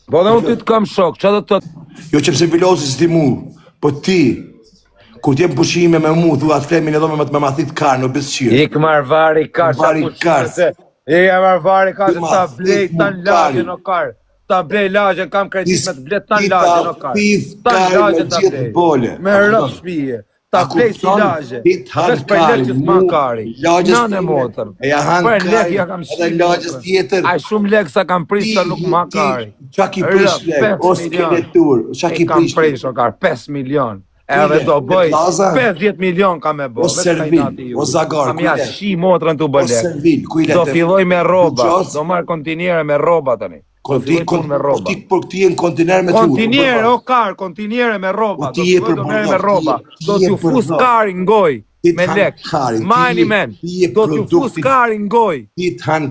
Po dhe unë ty të kam shok, që do të thotë? Jo që pse Vilosi s'di mu, po ti, kur t'jem pushime me mu, thua atë flemin edhe me ma thit karë në besqirë. Ik marvari karë, qa pushime se, marvari karë, se ta blej të në lagje në karë. Ta blej lagje, kam kreditë me të blej të në lagje në karë. Ta në lagje ta blej, me rëpë shpije. Ta blej si lagje, vesh për lek që s'ma kari, nane motër, për lek ja kam shqipë, a shumë lek sa kam prish sa nuk ma kari. Qa ki prish lek, o skeletur, qa ki kam prish prish o kar, 5 milion, edhe do bëj, 50 milion kam e bo, o servil, o zagar, kam ja shi motrën të bë lek, do filloj me roba, do marrë kontinjere me roba tani. Ti e në kontinere me të kontinjere, o kar, kontinjere me roba, do t'ju fus kari ngoj, me lek, majni men, do t'ju fus kari ngoj,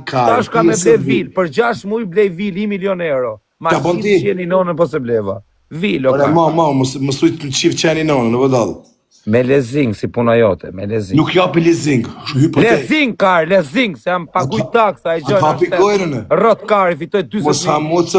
tash ka me ble vil, për 6 muj ble vil, 1 milion euro, ma qif qeni nonën po se bleva, vil, o kar. Më sujt të qif qeni nonën, në vëdallë. Me lezing, si puna jote, me lezing. Nuk japi lezing, lezing, kar, lezing, se jam paguj taksa, e gjojnë në shtetë. Rot kar, i fitoj 20.000. Mos hamu të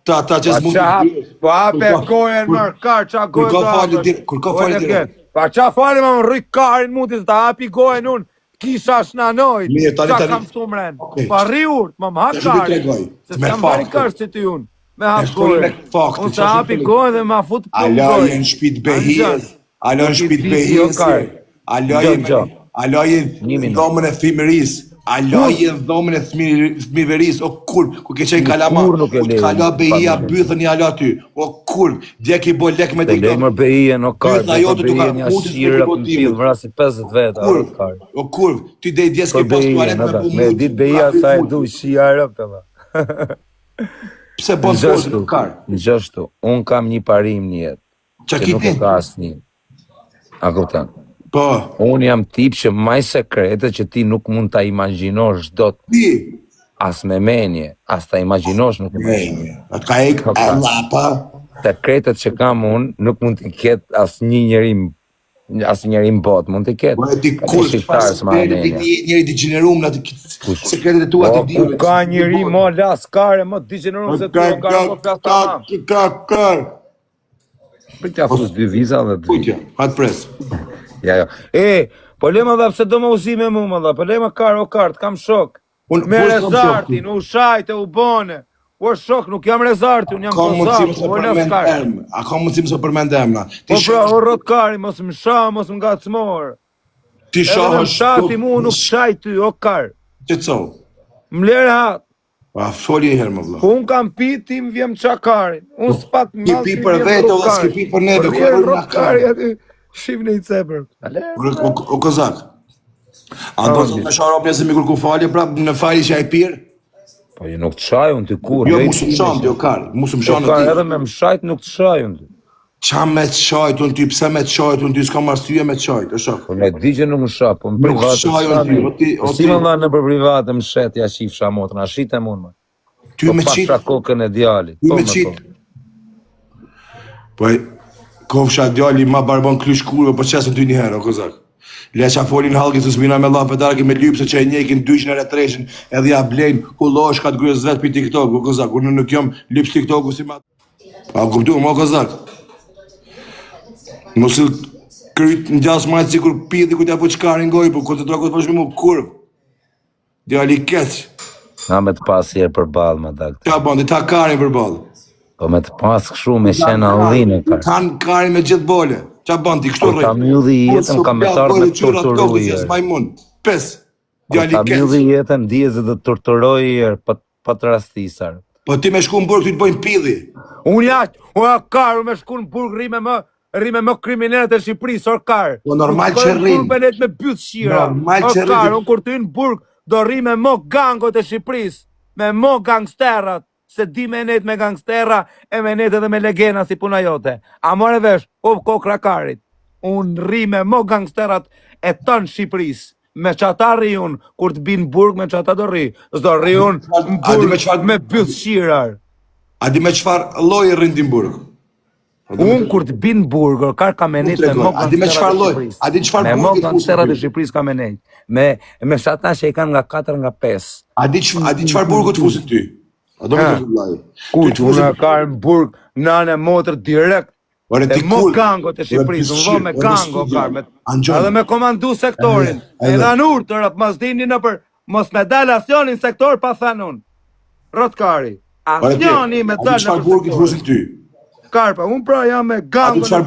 ta qes mund të bërë. Po hape gojën mërë kar, qa gojën të hapër. Kur ka fali direkt. Pa qa fali ma më rrëj karin mundis, ta hapi gojën unë, kisha shnanojt. Qa kam shtu mren. Pa rri urt, ma më hap karin. Se s'kam bari kërës që ty unë. Me hap gojën. Unë se hapi gojën dhe ma fut për gojën. Alo në shpit behis, alo jenë dhomën e thimëris, alo jenë dhomën e thmiveris, o kur ke qenë kalama, ku t'kala behia bythën i alo aty, o kur, djek i bo lek me dikdo, bythën ajo të duka mutis me dikotimet, o kur, ty dhe i djeske pas tualet me bu mutis, me dit behia sa e du shia rëp të dha. Pse bon s'posë në karë? Në gjështu, unë kam një parim një jetë, që nuk e ka asë një. A kuptan? Po. Unë jam tip që maj sekrete që ti nuk mund ta imagjinosh do të... Ti? As me menje, as ta imagjinosh nuk menje. Atë ka ek e lapa. Sekretet që kam unë nuk mund t'i ketë as një njerim bot, mund t'i ketë. Po e ti kush, njeri t'i gjenerum në sekretet e tua t'i dive. Ku ka njeri mo las kare, mo t'i gjenerum se t'u kare mo flas të mam. Për t'ja fus 2 viza dhe 2. Pujtja, hatë pres. Ja. Po lema dhe pse do më uzi me mu më dhe, po lema kart, kam shok. Me rezartin, u shajte, u bone. U shok, nuk jam rezartin, unë jam kozak, u lef kart. A ka mundësim se përmend emna. Po pra, o rot kari, mos më sha, mos më ngacmor. Ti shahë shati mu, nuk shaj ty, o kar. Që të cohë? Më lërë hatë. A foli një herë më vla. Unë kam pi, ti më vjem qa karin. Unë s'pak më pi për vetë, o s'ki pi për neve. Për vjerë rot kari, aty shivni i cepër. O kozak. A do të me sharop njëse mi kërku fali, pra në fali që a i pirë? Po ju nuk të shaj unë të kur. Jo, musë më shanë, jo kari. Musë më shanë në ti. Edhe me më shajt nuk të shaj unë. Qa me të shajt unë ty, pse me të shajt unë ty, s'ka marstyje me të shajt, e shak. Po ne di që nuk më shaj, po më privatë. Nuk shaj unë ty, si më dha në për privatë më shet, ja shif shamotën, a shite mund më. Ty me qitë. Po pasha kokën e djali. Ty me qitë. Po kofsha djali ma barbon krysh kurve, po qesën ty një herë, o kozak. Leqa folin halki të zbina me lafe darki me lypse që e njekin 200 e treshin edhe ja blejnë kullosh ka të gryës vetë për TikTok, o kozak. Unë nuk jom lyps TikToku si ma... A kuptu, o kozak. Mosë kryt në gjas majtë si kur piti ku t'ja po qkarin goj, po kur të trokot përshmi mu kurv. Djali keq. Na me të pas jërë për balë, me daktë. Qa bandi, ta karin për balë. Po me të pas këshu me shena allinë, kërë. Tanë karin me gjithë bole. Qa bandi, kështu rrë. Po ta mjulli jetën, kam me tarë me torturoj jërë. Po ta mjulli jetën, djezë dhe torturoj jërë, pa të rastisar. Po ti me shku në burg, ty të bojnë pidhi. Unë jaqë, unë karë me shku në burg, rime më kriminalet e Shqipërisë, or karë. Po normal që rrimë. Unë benet me bytë shira. Or karë, unë kur të në burg, do rime më gangot e Shqipërisë, me më gangsterat, se di me net me gangstera, e me net edhe me legena si puna jote. A more vesh, kokra karit. Unë rime më gangsterat e tënë Shqipërisë. Me qata rri unë, kur të binë burg, me qata do rri. Zdo rri unë në burg me bytë shirar. A di me qfar loj rrindin burg? Unë kur të binë burg, kar ka me nejtë me mo gangsterat e Shqipërisë ka me nejtë. Me shata që i kanë nga 4 nga 5. A di qfar burgu të fusit ty? A do me të vëllaj. Kuq, unë ka në burg, nane motër direkt. E mo gango të Shqipërisë, unë vë me gango, edhe me komandu sektorin. Edhe në urtër, mos dini në për, mos me dalë asjoni në sektor pa thënë unë. Rotkari, asjoni me dalë në për sektor. A di qëfar burgit fusin ty? Karpa, unë pra jam me gango në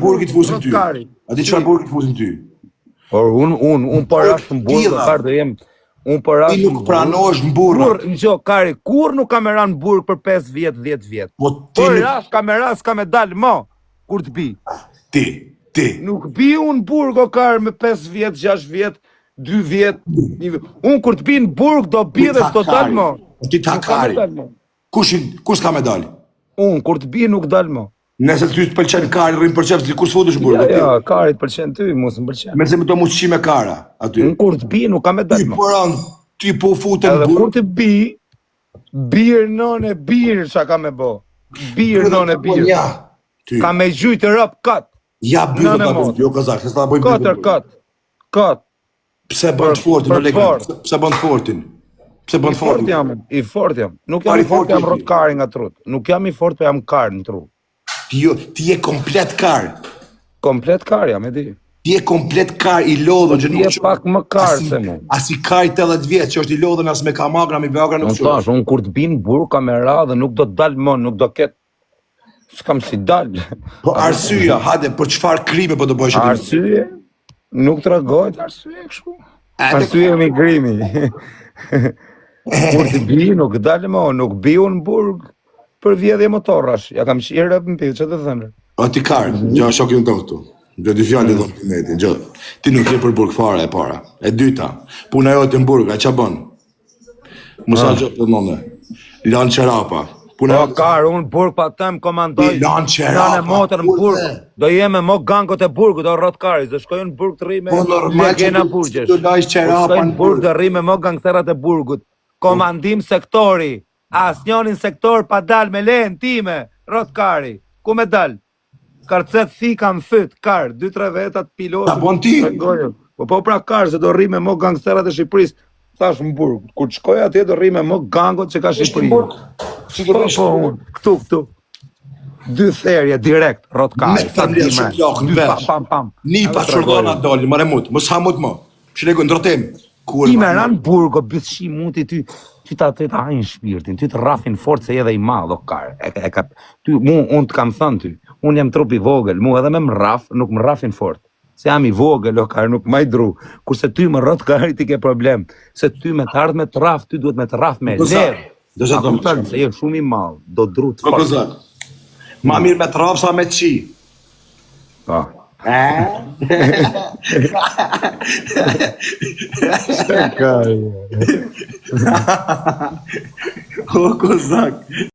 Rotkari. A di qëfar burgit fusin ty? Por unë për ashtë në burg, kartë dhe jem... Ti nuk pranosh në burg. Kari, kur nuk kam e ranë në burg për 5 vjet, 10 vjet? Por rash kam e rash, kam e dalë mo, kur të bi. Ti. Nuk bi unë burg, o kari, me 5 vjet, 6 vjet, 2 vjet. Unë kur të bi në burg, do bi dhe s'to dalë mo. Ti ta kari. Kus kam e dalë? Unë, kur të bi nuk dalë mo. Nëse ty të pëlqen kari, rrimë për qefës, kur s'fotush burg? Ja, kari të pëlqen ty, mos më pëlqen. Merse me to mu shqime kara, aty. Unë kur të bi nuk kam e dalë mo. Ti po futën burg. Edhe kur të bi, birë none birë qa ka me bo. Birë none birë. Ka me gjujtë rëp katë. Ja byrë të bëjmë, jo kazak, se s'ta bëjmë byrë. Katë. Pse bënë fortin, pse bënë fortin? Pse bënë fortin? I fort jam. Nuk jam i fort, jam rotkari nga trut. Nuk jam i fort, për jam karë në trut. Ti je komplet karë. Komplet karë jam, e di. Ti je komplet karë i lodhën që nuk që... Ti je pak më karë se mu. As i karë 80 vjetë që është i lodhën as me kamagra, me vagra nuk që. Unë kur të binë burë kamera dhe nuk do të dalë më, nuk do ketë. S'kam si dalë. Po arsyja, hade, për qëfar krime po të bëjshë ti? Arsyje? Nuk të rëgojt arsyje kështu. Arsyje mi grimi. Kur të bi, nuk dalë më, nuk bi unë burg për vjedhje motorash. Ja kam qire për mpidhë, që të thënë. O ti karë, gjo, shokin të këtu. Gjo, dy fjallë dhëmë të netin, gjo. Ti nuk je për burg fare e para. E dyta, puna jote në burg, a që bënë? Musa gjo të nëne. Lanë qerapa. Po karë, unë burg pa tem komandoj. Lanë qerapa. Lanë motër në burg. Do jeme mo gangot e burgut, o rotkari. Zë shkojnë në burg të rime. Po normal që të lajsh qerapa në burg. Të rime mo gangsterat e burgut. Komandim sektori. As njonin sektor pa dal me lehen time, rotkari. Ku me dal? Karcet thika më fyt, karë, 2-3 vetat pilot. Ta bon ti? Po pra karë, se do rime mo gangsterat e Shqipërisë. Thash më burg, kur të shkoj atje do rime mo gangot që ka Shqipërisë. Po, këtu. 2 therje direkt, rotkari. Me të mlirë shumë plakë në vesh. Ni pa qërdona doli, më remut, më s'hamut më. Shilego, ndrotem. Ti me ranë burgo, bëthshi mundi ty ta hajnë shpirtin, ty të rafin fort se edhe i madh, o karë. Unë të kam thënë ty, unë jam trup i vogël, mu edhe me më raf, nuk më rafin fort. Se jam i vogël, o karë, nuk maj dru. Kurse ty më rotkari ti ke problem. Se ty me të ardhë me të raf, ty duhet me të raf me levë. A kuptën, se je shumë i madh, do dru të fort. Ma mirë me të raf sa me të qi. Pa. O kozak.